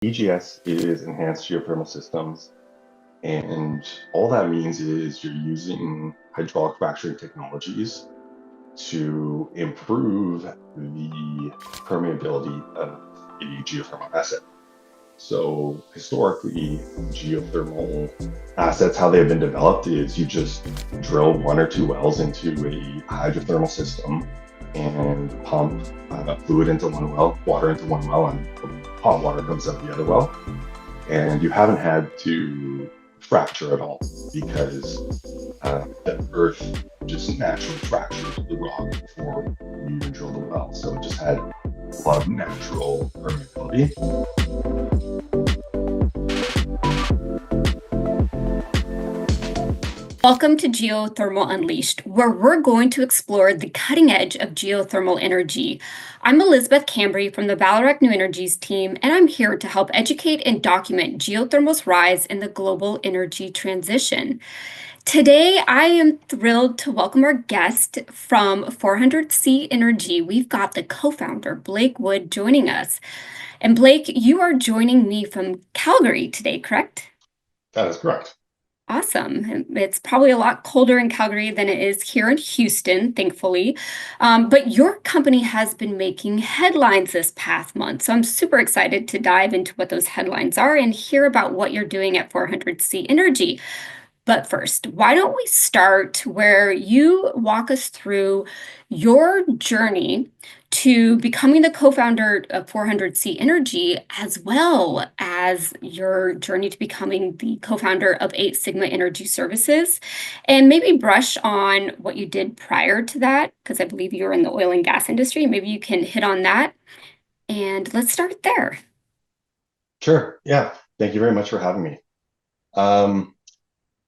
EGS is Enhanced Geothermal Systems, and all that means is you're using hydraulic fracturing technologies to improve the permeability of a geothermal asset. So historically, geothermal assets, how they've been developed is you just drill one or two wells into a hydrothermal system and pump fluid into one well, water into one well, and hot water comes out the other well. And you haven't had to fracture at all because the earth just naturally fractures the rock before you even drill the well. So it just had a lot of natural permeability. Welcome to Geothermal Unleashed, where we're going to explore the cutting edge of geothermal energy. I'm Elizabeth Cambry from the Valorec New Energies team, and I'm here to help educate and document geothermal's rise in the global energy transition. Today, I am thrilled to welcome our guest from 400C Energy. We've got the co-founder, Blake Wood, joining us. And Blake, you are joining me from Calgary today, correct? That is correct. Awesome. It's probably a lot colder in Calgary than it is here in Houston, thankfully. But your company has been making headlines this past month. So I'm super excited to dive into what those headlines are and hear about what you're doing at 400C Energy. But first, why don't we start where you walk us through your journey to becoming the co-founder of 400C Energy, as well as your journey to becoming the co-founder of 8 Sigma Energy Services, and maybe brush on what you did prior to that, because I believe you were in the oil and gas industry. Maybe you can hit on that, and let's start there. Sure. Yeah. Thank you very much for having me. Um,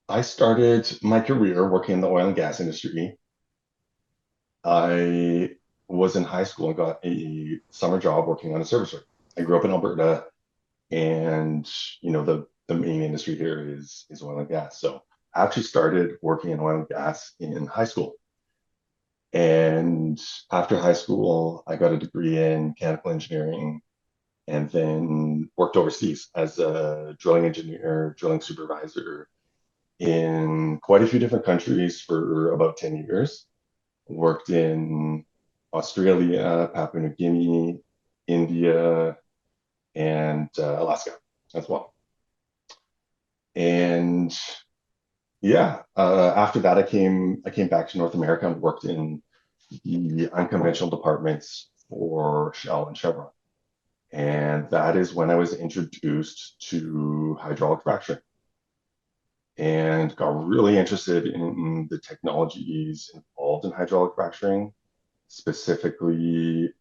I started my career working in the oil and gas industry. I was in high school and got a summer job working on a service rig. I grew up in Alberta, and the main industry here is oil and gas. So I actually started working in oil and gas in high school. And after high school, I got a degree in mechanical engineering and then worked overseas as a drilling engineer, drilling supervisor in quite a few different countries for about 10 years. Worked in Australia, Papua New Guinea, India, and Alaska as well. And yeah, after that, I came back to North America and worked in the unconventional departments for Shell and Chevron. And that is when I was introduced to hydraulic fracturing and got really interested in the technologies involved in hydraulic fracturing, specifically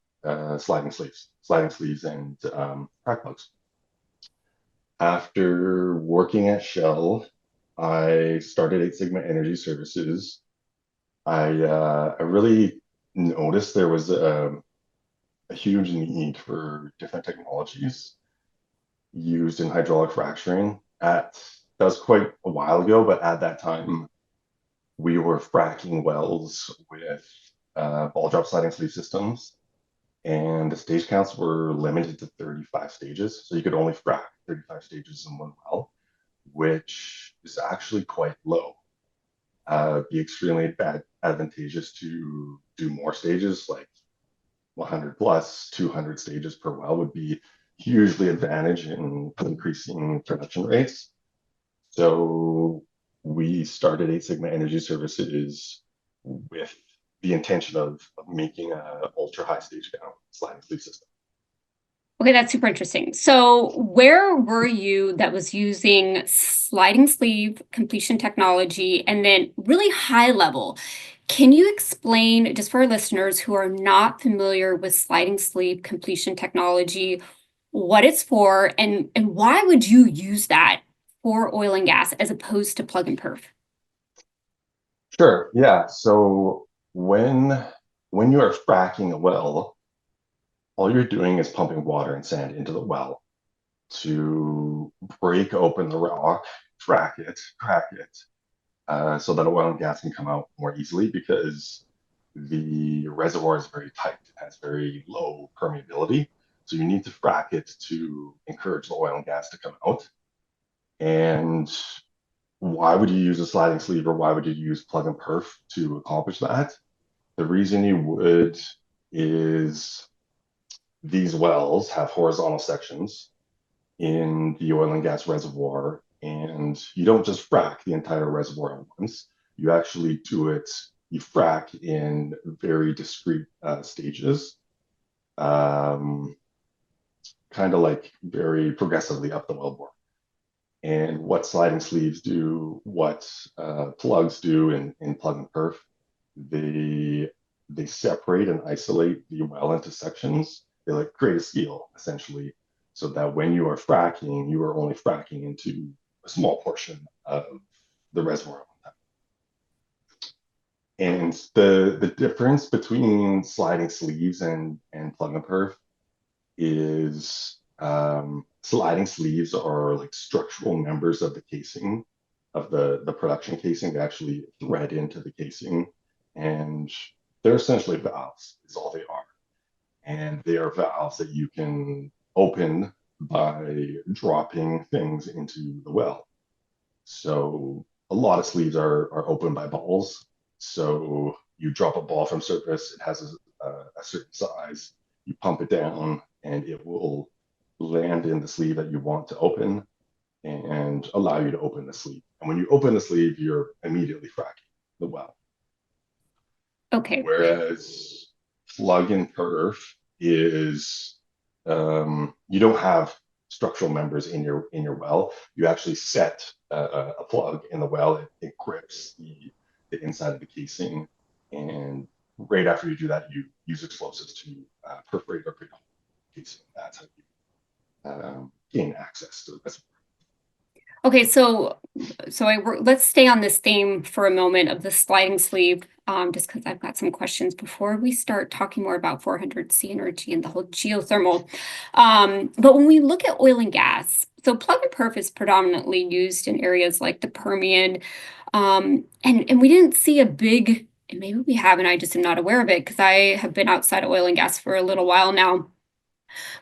sliding sleeves and crack plugs. After working at Shell, I started 8 Sigma Energy Services. I really noticed there was a huge need for different technologies used in hydraulic fracturing. That was quite a while ago, but at that time, we were fracking wells with ball drop sliding sleeve systems, and the stage counts were limited to 35 stages. So you could only frack 35 stages in one well, which is actually quite low. Be extremely advantageous to do more stages, like 100 plus 200 stages per well would be hugely advantage in increasing production rates. So we started 8 Sigma Energy Services with the intention of making a ultra high stage count sliding sleeve system. Okay, that's super interesting. So where were you that was using sliding sleeve completion technology and then really high level? Can you explain, just for our listeners who are not familiar with sliding sleeve completion technology, what it's for and why would you use that for oil and gas as opposed to plug and perf? Sure. Yeah. So when you are fracking a well, all you're doing is pumping water and sand into the well to break open the rock, frack it, crack it, so that oil and gas can come out more easily because the reservoir is very tight. It has very low permeability. So you need to frack it to encourage the oil and gas to come out. And why would you use a sliding sleeve or why would you use plug and perf to accomplish that? The reason you would is these wells have horizontal sections in the oil and gas reservoir, and you don't just frack the entire reservoir at once. You actually do it, you frack in very discrete stages, um, kind of like very progressively up the wellbore. And what sliding sleeves do, what plugs do in plug and perf, they they separate and isolate the well into sections. They like create a seal essentially, so that when you are fracking, you are only fracking into a small portion of the reservoir. And the difference between sliding sleeves and plug and perf is sliding sleeves are like structural members of the casing of the production casing. They actually thread into the casing, and they're essentially valves is all they are. And they are valves that you can open by dropping things into the well. So a lot of sleeves are opened by balls. So you drop a ball from surface, it has a certain size, you pump it down, and it will land in the sleeve that you want to open and allow you to open the sleeve. And when you open the sleeve, you're immediately fracking the well. Okay. Whereas plug and perf is you don't have structural members in your well. You actually set a plug in the well. It grips the inside of the casing, and right after you do that, you use explosives to perforate or create a hole in the casing. That's how you gain access to the reservoir. Okay, let's stay on this theme for a moment of the sliding sleeve, just because I've got some questions before we start talking more about 400C energy and the whole geothermal. But when we look at oil and gas, so plug and perf is predominantly used in areas like the Permian, and we didn't see a big, and maybe we have, and I just am not aware of it because I have been outside of oil and gas for a little while now.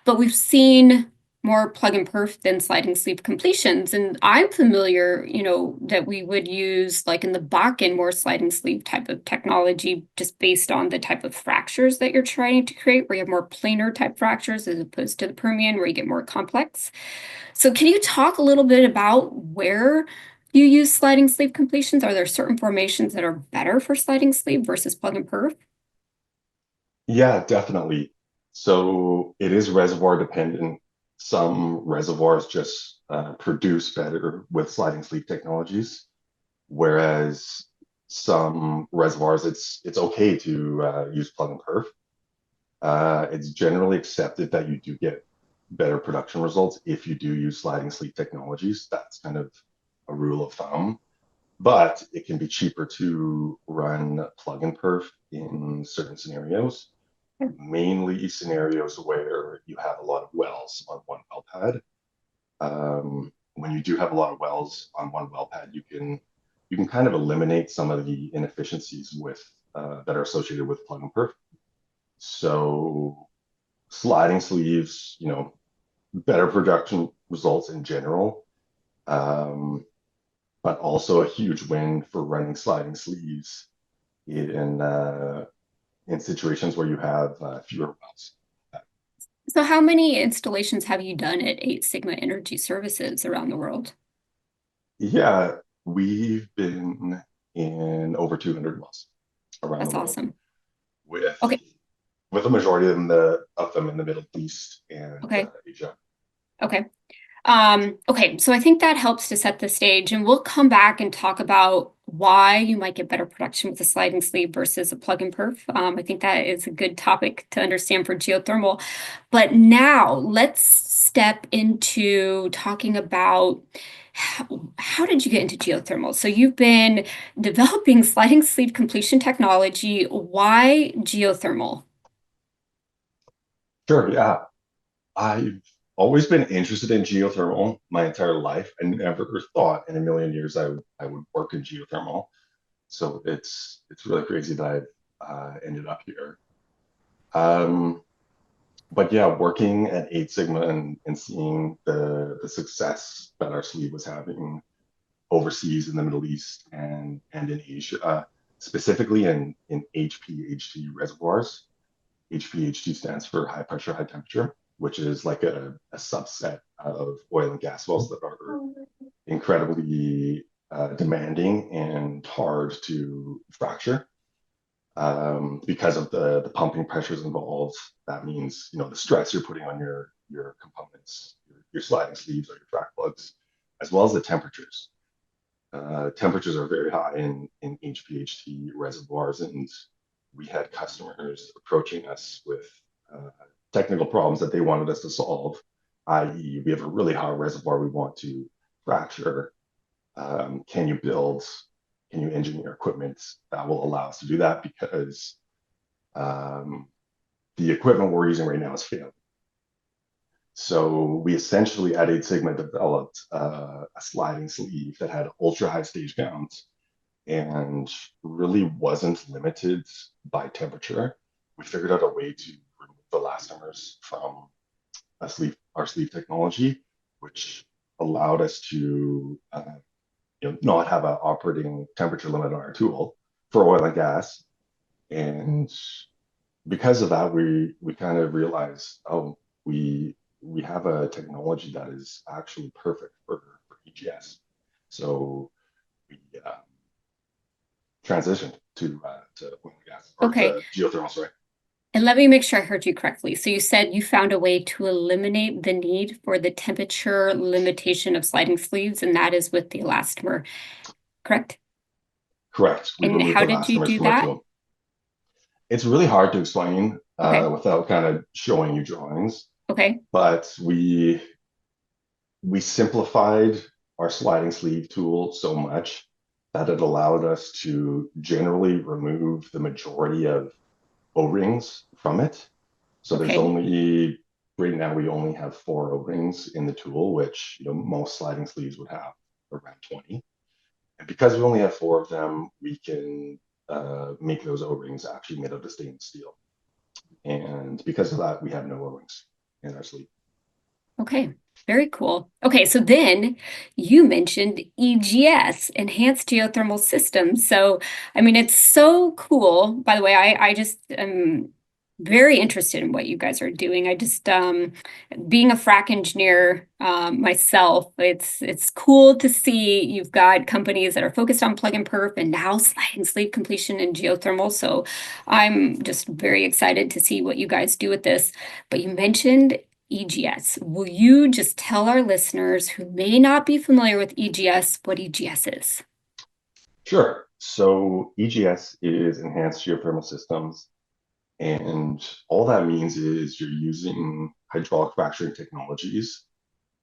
But we've seen more plug and perf than sliding sleeve completions. And I'm familiar, that we would use like in the Bakken more sliding sleeve type of technology just based on the type of fractures that you're trying to create, where you have more planar type fractures as opposed to the Permian where you get more complex. So can you talk a little bit about where you use sliding sleeve completions? Are there certain formations that are better for sliding sleeve versus plug and perf? Yeah, definitely. So it is reservoir dependent. Some reservoirs just produce better with sliding sleeve technologies, whereas some reservoirs it's okay to use plug and perf. It's generally accepted that you do get better production results if you do use sliding sleeve technologies. That's kind of a rule of thumb, but it can be cheaper to run plug and perf in certain scenarios, mainly scenarios where you have a lot of wells on one well pad. When you do have a lot of wells on one well pad, you can kind of eliminate some of the inefficiencies with that are associated with plug and perf. So sliding sleeves, better production results in general, um, but also a huge win for running sliding sleeves in in situations where you have fewer wells. So how many installations have you done at Eight Sigma Energy Services around the world? Yeah, we've been in over 200 wells around the That's world awesome. with Okay. with a majority of them in the Middle East and Okay. Asia. Okay. Okay, so I think that helps to set the stage, and we'll come back and talk about why you might get better production with a sliding sleeve versus a plug and perf. I think that is a good topic to understand for geothermal. But now let's step into talking about how did you get into geothermal? So you've been developing sliding sleeve completion technology. Why geothermal? Sure, yeah. I've always been interested in geothermal my entire life. I never thought in a million years I would work in geothermal. So it's really crazy that I've ended up here. Um, but yeah, working at Eight Sigma and seeing the success that our sleeve was having overseas in the Middle East and in Asia, specifically in HPHT reservoirs. HPHT stands for high pressure, high temperature, which is like a subset of oil and gas wells that are incredibly demanding and hard to fracture because of the pumping pressures involved. That means the stress you're putting on your components, your sliding sleeves or your frac plugs, as well as the temperatures. Temperatures are very high in HPHT reservoirs, and we had customers approaching us with technical problems that they wanted us to solve, i.e., we have a really hot reservoir we want to fracture. Can you build, can you engineer equipment that will allow us to do that? Because um, the equipment we're using right now is failing. So we essentially at Eight Sigma developed a sliding sleeve that had ultra high stage counts and really wasn't limited by temperature. We figured out a way to remove the elastomers from our sleeve technology, which allowed us to not have an operating temperature limit on our tool for oil and gas. And because of that, we kind of realized, oh, we have a technology that is actually perfect for EGS. So we transitioned to oil and gas or Okay. to geothermal, sorry. And let me make sure I heard you correctly. So you said you found a way to eliminate the need for the temperature limitation of sliding sleeves, and that is with the elastomer, correct? Correct. We And removed how the did you elastomers do from our that? tool. It's really hard to explain Okay. without kind of showing you drawings, Okay. but we simplified our sliding sleeve tool so much that it allowed us to generally remove the majority of O-rings from it. So there's Okay. only right now we only have 4 O-rings in the tool, which most sliding sleeves would have around 20. And because we only have 4 of them, we can make those O-rings actually made out of stainless steel. And because of that, we have no O-rings in our sleeve. Okay. Very cool. Okay, so then you mentioned EGS, Enhanced Geothermal Systems. So, I mean, it's so cool. By the way, I just am very interested in what you guys are doing. I just being a frac engineer myself, it's cool to see you've got companies that are focused on plug and perf and now slide and sleeve completion and geothermal. So I'm just very excited to see what you guys do with this. But you mentioned EGS. Will you just tell our listeners who may not be familiar with EGS what EGS is? Sure. So EGS is Enhanced Geothermal Systems. And all that means is you're using hydraulic fracturing technologies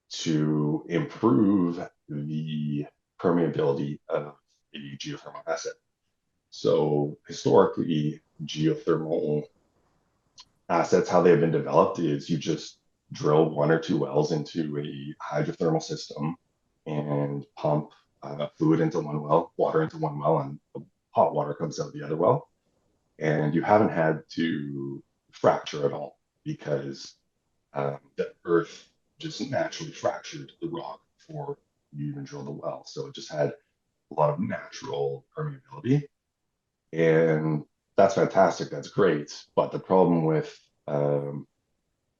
to improve the permeability of a geothermal asset. So historically, geothermal assets, how they've been developed is you just drill 1 or 2 wells into a hydrothermal system and pump fluid into one well, water into one well, and the hot water comes out the other well. And you haven't had to fracture at all because the earth just naturally fractured the rock before you even drilled the well. So it just had a lot of natural permeability. And that's fantastic. That's great. But the problem with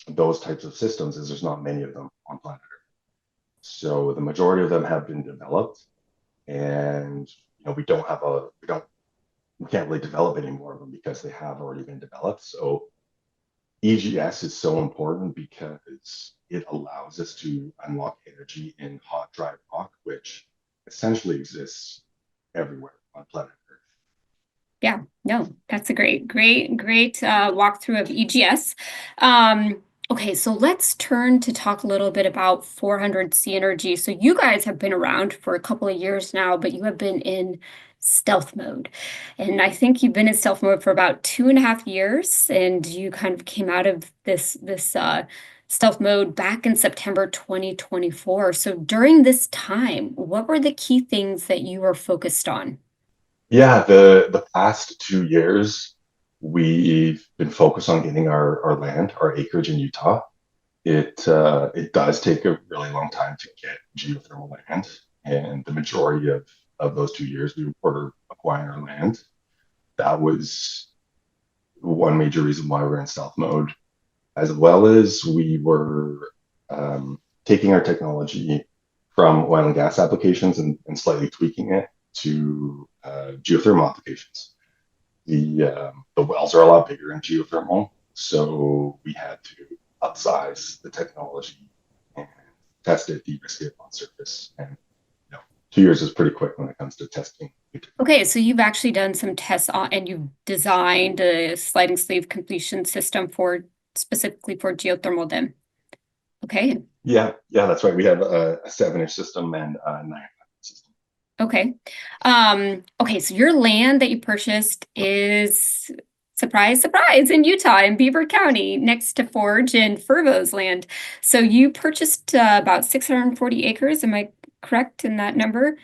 those types of systems is there's not many of them on planet Earth. So the majority of them have been developed, and we can't really develop any more of them because they have already been developed. So EGS is so important because it allows us to unlock energy in hot, dry rock, which essentially exists everywhere on planet Earth. Yeah, no, that's a great walkthrough of EGS. Okay, so let's turn to talk a little bit about 400C Energy. So you guys have been around for a couple of years now, but you have been in stealth mode. And I think you've been in stealth mode for about 2.5 years, and you kind of came out of this stealth mode back in September 2024. So during this time, what were the key things that you were focused on? Yeah, the past 2 years we've been focused on getting our land, our acreage in Utah. It does take a really long time to get geothermal land, and the majority of those 2 years we were acquiring our land. That was one major reason why we're in stealth mode, as well as we were taking our technology from oil and gas applications and slightly tweaking it to geothermal applications. The wells are a lot bigger in geothermal, so we had to upsize the technology and test it, de-risk it on surface. And 2 years is pretty quick when it comes to testing. Okay, so you've actually done some tests on, and you've designed a sliding sleeve completion system for specifically for geothermal then. Okay. Yeah, that's right. We have a 7-inch system and a 9-inch system. Okay. Okay, so your land that you purchased is, surprise, surprise, in Utah, in Beaver County, next to Forge and Fervo's land. So you purchased about 640 acres. Am I correct in that number?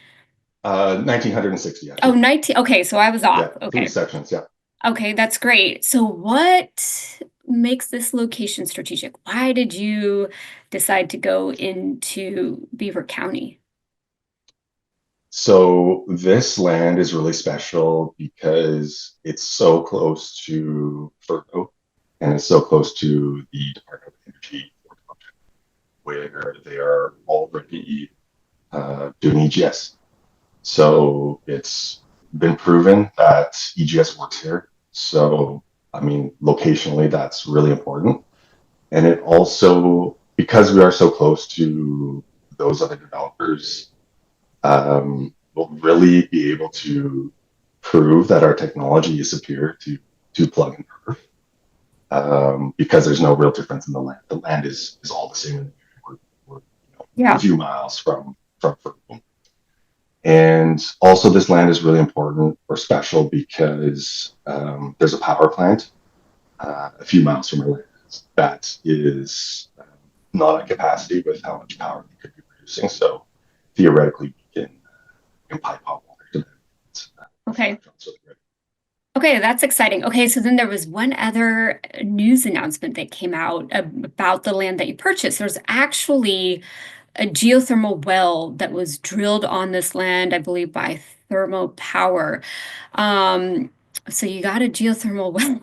1960 Oh, actually. 19. Okay, so I was Yeah, off. three Okay. sections. Yeah. Okay, that's great. So what makes this location strategic? Why did you decide to go into Beaver County? So this land is really special because it's so close to Fervo and it's so close to the Department of Energy, where they are already doing EGS. So it's been proven that EGS works here. So, I mean, locationally, that's really important. And it also, because we are so close to those other developers, we'll really be able to prove that our technology is superior to plug and perf, because there's no real difference in the land. The land is all the same. We're a Yeah. few miles from Ferguson. And also, this land is really important or special because there's a power plant a few miles from our land that is not at capacity with how much power we could be producing. So theoretically, we can pipe hot water to them. Okay. Okay, that's exciting. Okay, so then there was one other news announcement that came out about the land that you purchased. There's actually a geothermal well that was drilled on this land, I believe, by Thermopower. Um, so you got a geothermal well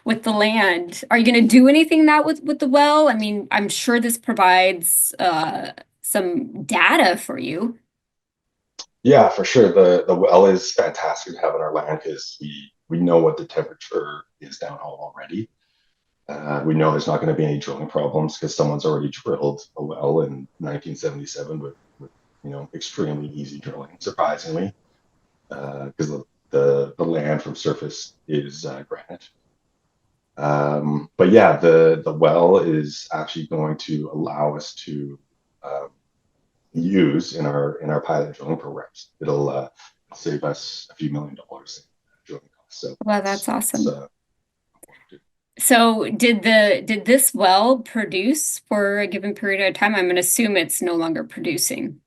with the land. Are you going to do anything that with the well? I mean, I'm sure this provides some data for you. Yeah, for sure. The well is fantastic to have on our land because we know what the temperature is downhole already. We know there's not going to be any drilling problems because someone's already drilled a well in 1977 with extremely easy drilling, surprisingly, because the land from surface is granite. But yeah, the well is actually going to allow us to use in our pilot drilling programs. It'll save us a few $1 million in drilling costs. So Well, that's it's awesome. So did this well produce for a given period of time? I'm going to assume it's no longer producing.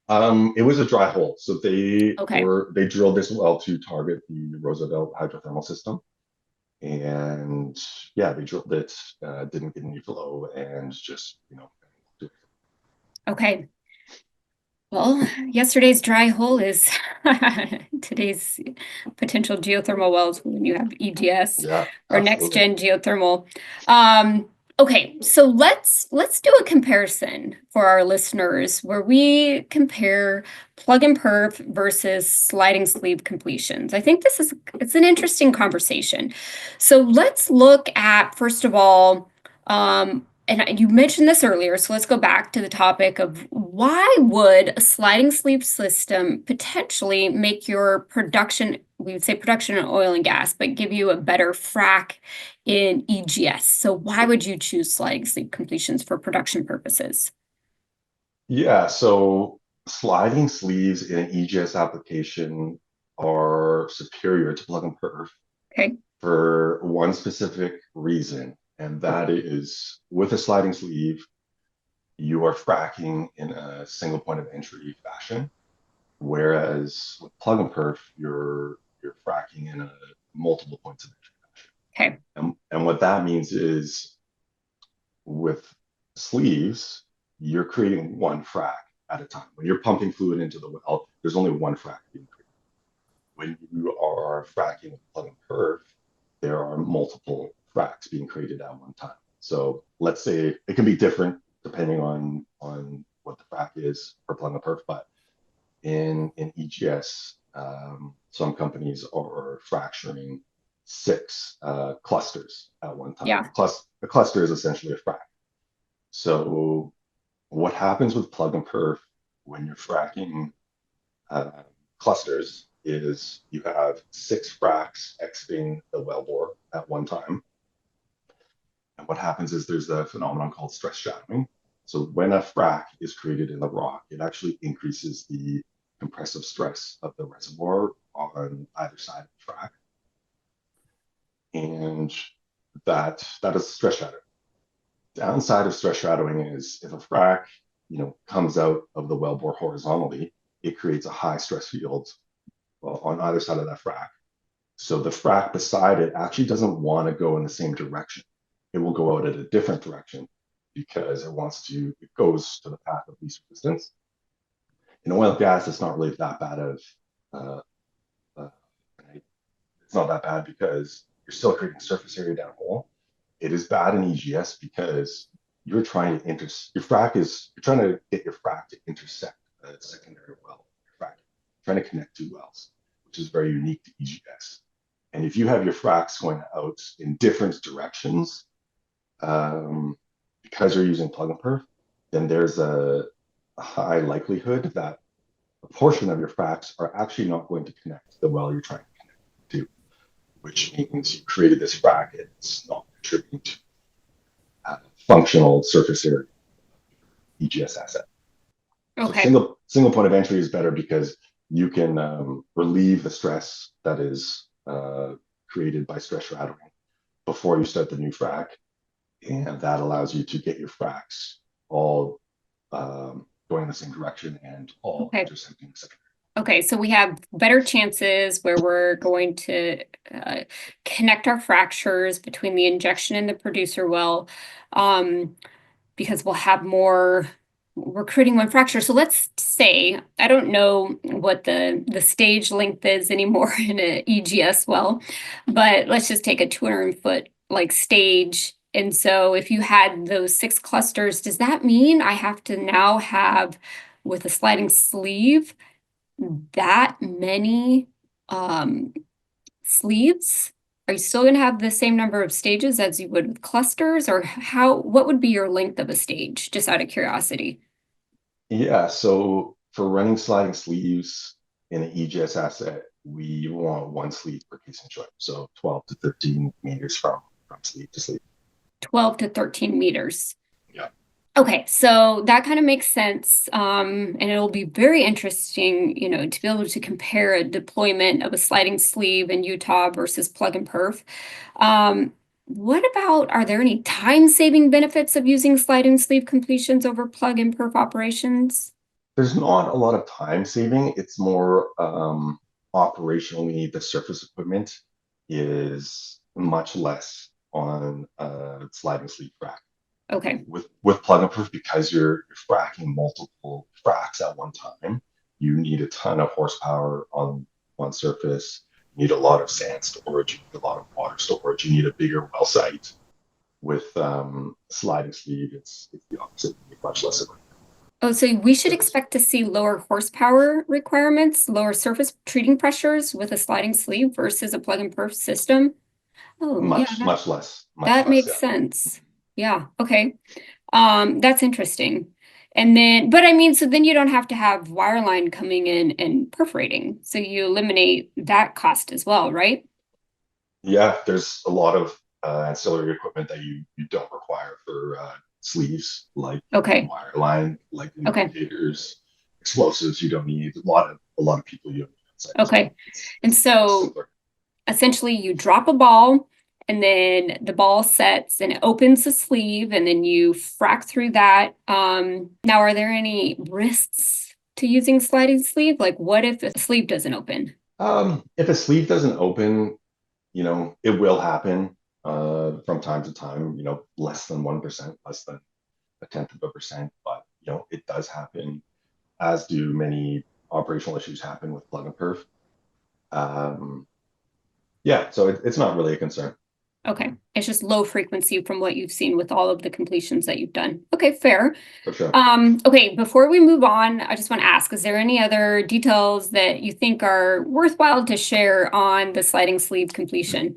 It was a dry hole, so Okay. they drilled this well to target the Roosevelt hydrothermal system, and yeah, they drilled it, didn't get any flow, and just Okay. Well, yesterday's dry hole is today's potential geothermal wells when you have EGS yeah, or next absolutely. gen geothermal. Okay, so let's do a comparison for our listeners where we compare plug and perf versus sliding sleeve completions. I think it's an interesting conversation. So let's look at first of all, and you mentioned this earlier, so let's go back to the topic of why would a sliding sleeve system potentially make your production, we would say production in oil and gas, but give you a better frac in EGS. So why would you choose sliding sleeve completions for production purposes? Yeah, so sliding sleeves in an EGS application are superior to plug and perf Okay. for one specific reason, and that is with a sliding sleeve, you are fracking in a single point of entry fashion, whereas with plug and perf, you're fracking in a multiple points of entry. Okay. And what that means is with sleeves, you're creating one frac at a time. When you're pumping fluid into the well, there's only one frac being created. When you are fracking with plug and perf, there are multiple fracs being created at one time. So let's say it can be different depending on what the frac is for plug and perf, but in EGS, some companies are fracturing six clusters at one time. Yeah. A cluster is essentially a frac. So what happens with plug and perf when you're fracking uh, clusters is you have six fracs exiting the wellbore at one time. And what happens is there's a phenomenon called stress shadowing. So when a frac is created in the rock, it actually increases the compressive stress of the reservoir on either side of the frac. And that is stress shadowing. Downside of stress shadowing is if a frac, comes out of the wellbore horizontally, it creates a high stress field on either side of that frac. So the frac beside it actually doesn't want to go in the same direction. It will go out at a different direction because it goes to the path of least resistance. In oil and gas, it's not really that bad uh, uh, it's not that bad because you're still creating surface area downhole. It is bad in EGS because you're trying to you're trying to get your frac to intersect a secondary well. You're trying to connect two wells, which is very unique to EGS. And if you have your fracs going out in different directions, because you're using plug and perf, then there's a high likelihood that a portion of your fracs are actually not going to connect to the well you're trying to connect to, which means you created this frac, it's not contributing to functional surface area EGS asset. So Okay. single point of entry is better because you can relieve the stress that is created by stress shadowing before you start the new frac, and that allows you to get your fracs all going in the same direction and all Okay. intersecting the secondary. Okay, so we have better chances where we're going to connect our fractures between the injection and the producer well, because we'll have more. We're creating one fracture. So let's say, I don't know what the stage length is anymore in an EGS well, but let's just take a 200-foot like stage. And so if you had those six clusters, does that mean I have to now have with a sliding sleeve that many sleeves? Are you still going to have the same number of stages as you would with clusters, or what would be your length of a stage, just out of curiosity? Yeah, so for running sliding sleeves in an EGS asset, we want one sleeve per casing joint, so 12 to 13 meters from sleeve to sleeve. 12 to 13 meters. Yeah. Okay, so that kind of makes sense. And it'll be very interesting, to be able to compare a deployment of a sliding sleeve in Utah versus plug and perf. What about, are there any time-saving benefits of using sliding sleeve completions over plug and perf operations? There's not a lot of time saving. It's more operationally, the surface equipment is much less on sliding sleeve frac. Okay. With plug and perf, because you're fracking multiple fracs at one time, you need a ton of horsepower on surface. You need a lot of sand storage. You need a lot of water storage. You need a bigger well site. With sliding sleeve, it's the opposite. You need much less of Oh, so we should surface. expect to see lower horsepower requirements, lower surface treating pressures with a sliding sleeve versus a plug and perf system. Oh, yeah, Much that less. makes Yeah. sense. Yeah, okay. That's interesting. And then, but I mean, so then you don't have to have wireline coming in and perforating. So you eliminate that cost as well, right? Yeah, there's a lot of ancillary equipment that you don't require for sleeves, like Okay, wireline, like okay, lubricators, explosives. You don't need a lot of people you don't need outside as okay. well. And It's much so simpler. essentially you drop a ball and then the ball sets and it opens the sleeve and then you frack through that. Now, are there any risks to using sliding sleeve? Like what if the sleeve doesn't open? If a sleeve doesn't open, it will happen from time to time, less than 1%, less than a tenth of a percent, but it does happen, as do many operational issues happen with plug and perf. Um, yeah, so it's not really a concern. Okay. It's just low frequency from what you've seen with all of the completions that you've done. Okay, fair. For sure. Okay, before we move on, I just want to ask, is there any other details that you think are worthwhile to share on the sliding sleeve completion?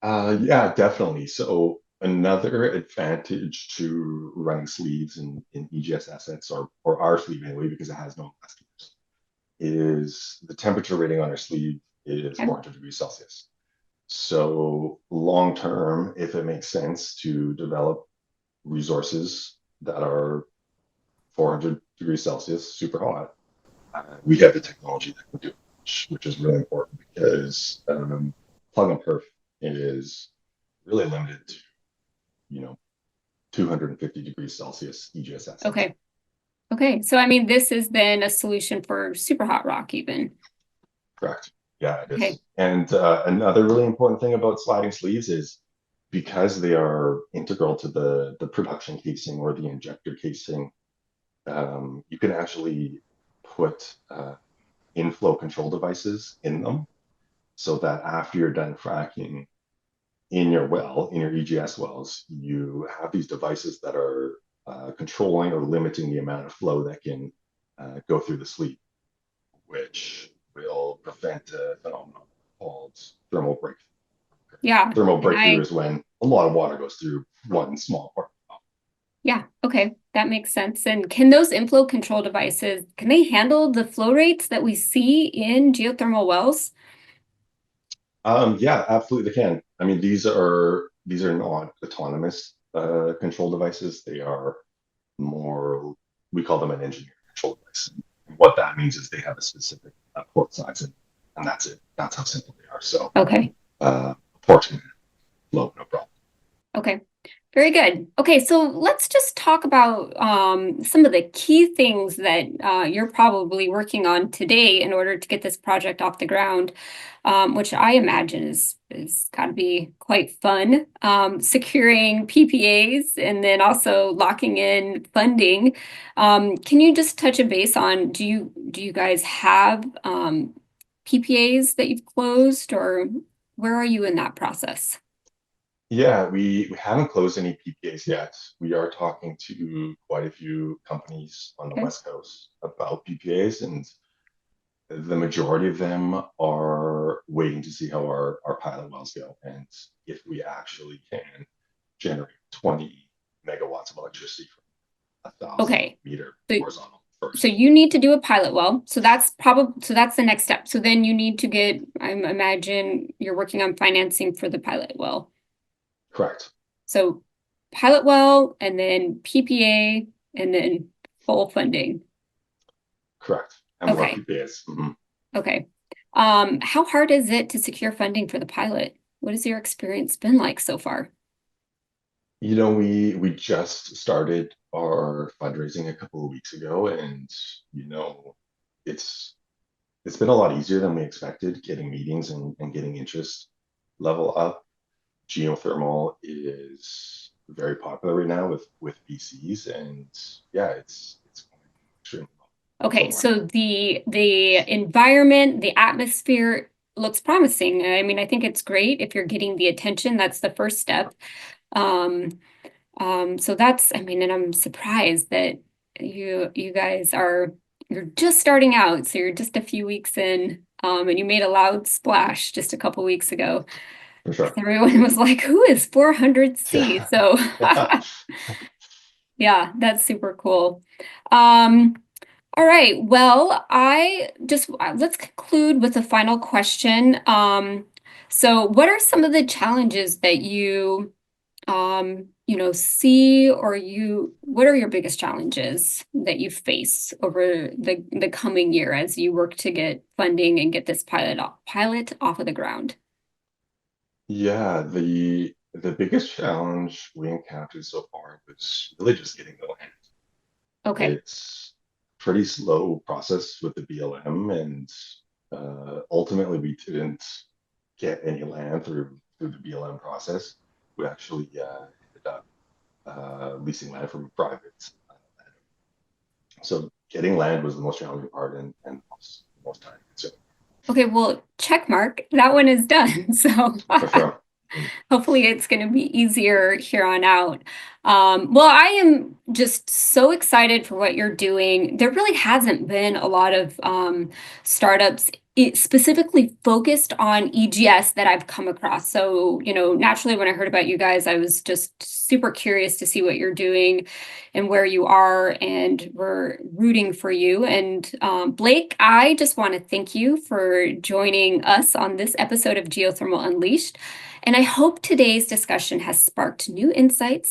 Yeah, definitely. So another advantage to running sleeves in EGS assets, or our sleeve anyway, because it has no elastomers, is the temperature rating on our sleeve is Okay. 400 degrees Celsius. So long term, if it makes sense to develop resources that are 400 degrees Celsius, super hot, we have the technology that can do it, which is really important because plug and perf is really limited to, you know, 250 degrees Celsius EGS assets. Okay. Okay. So, I mean, this is then a solution for super hot rock, even. Correct. Yeah, it Okay. is. And another really important thing about sliding sleeves is because they are integral to the production casing or the injector casing, you can actually put inflow control devices in them so that after you're done fracking in your well, in your EGS wells, you have these devices that are controlling or limiting the amount of flow that can go through the sleeve, which will prevent a phenomenon called thermal breakthrough. Yeah. Thermal And breakthrough is when a lot of water goes through one small part. yeah, okay. That makes sense. And can those inflow control devices, can they handle the flow rates that we see in geothermal wells? Yeah, absolutely they can. I mean, these are not autonomous control devices. They are more, we call them an engineered control device. And what that means is they have a specific port size, and that's it. That's how simple they are. So Okay. ports can flow, no problem. Okay. Very good. Okay, so let's just talk about some of the key things that you're probably working on today in order to get this project off the ground, which I imagine is got to be quite fun. Securing PPAs and then also locking in funding. Can you just touch a base on do you guys have PPAs that you've closed, or where are you in that process? Yeah, we haven't closed any PPAs yet. We are talking to quite a few companies on the Okay. West Coast about PPAs, and the majority of them are waiting to see how our pilot wells go and if we actually can generate 20 megawatts of electricity from a 1,000 Okay. meter So horizontal So first. you need to do a pilot well. So that's the next step. So then you need to get, I imagine you're working on financing for the pilot well. Correct. So pilot well and then PPA and then full funding. Correct. And more Okay. PPAs. Mhm. Okay. How hard is it to secure funding for the pilot? What has your experience been like so far? We just started our fundraising a couple of weeks ago, and it's it's been a lot easier than we expected getting meetings and getting interest level up. Geothermal is very popular right now with VCs, and yeah, it's going extremely well so Okay, far. so the environment, the atmosphere looks promising. I mean, I think it's great if you're getting the attention. That's the first step. Um, so that's, I mean, and I'm surprised that you guys you're just starting out, so you're just a few weeks in, and you made a loud splash just a couple weeks ago. For 'Cause sure. everyone was like, "Who is 400C?" Yeah. So Yeah. yeah, that's super cool. Um, all right. Well, I just let's conclude with a final question. So what are some of the challenges that see, or what are your biggest challenges that you face over the coming year as you work to get funding and get this pilot off of the ground? Yeah, the biggest challenge we encountered so far was really just getting the land. Okay. It's pretty slow process with the BLM, and ultimately we didn't. get any land through the BLM process. We actually ended up leasing land from private. So getting land was the most challenging part and most time consuming. Okay, well, check mark. That one is done. So For sure. Mm. hopefully it's going to be easier here on out. Well, I am just so excited for what you're doing. There really hasn't been a lot of startups specifically focused on EGS that I've come across. So, naturally, when I heard about you guys, I was just super curious to see what you're doing and where you are, and we're rooting for you. And Blake, I just want to thank you for joining us on this episode of Geothermal Unleashed. And I hope today's discussion has sparked new insights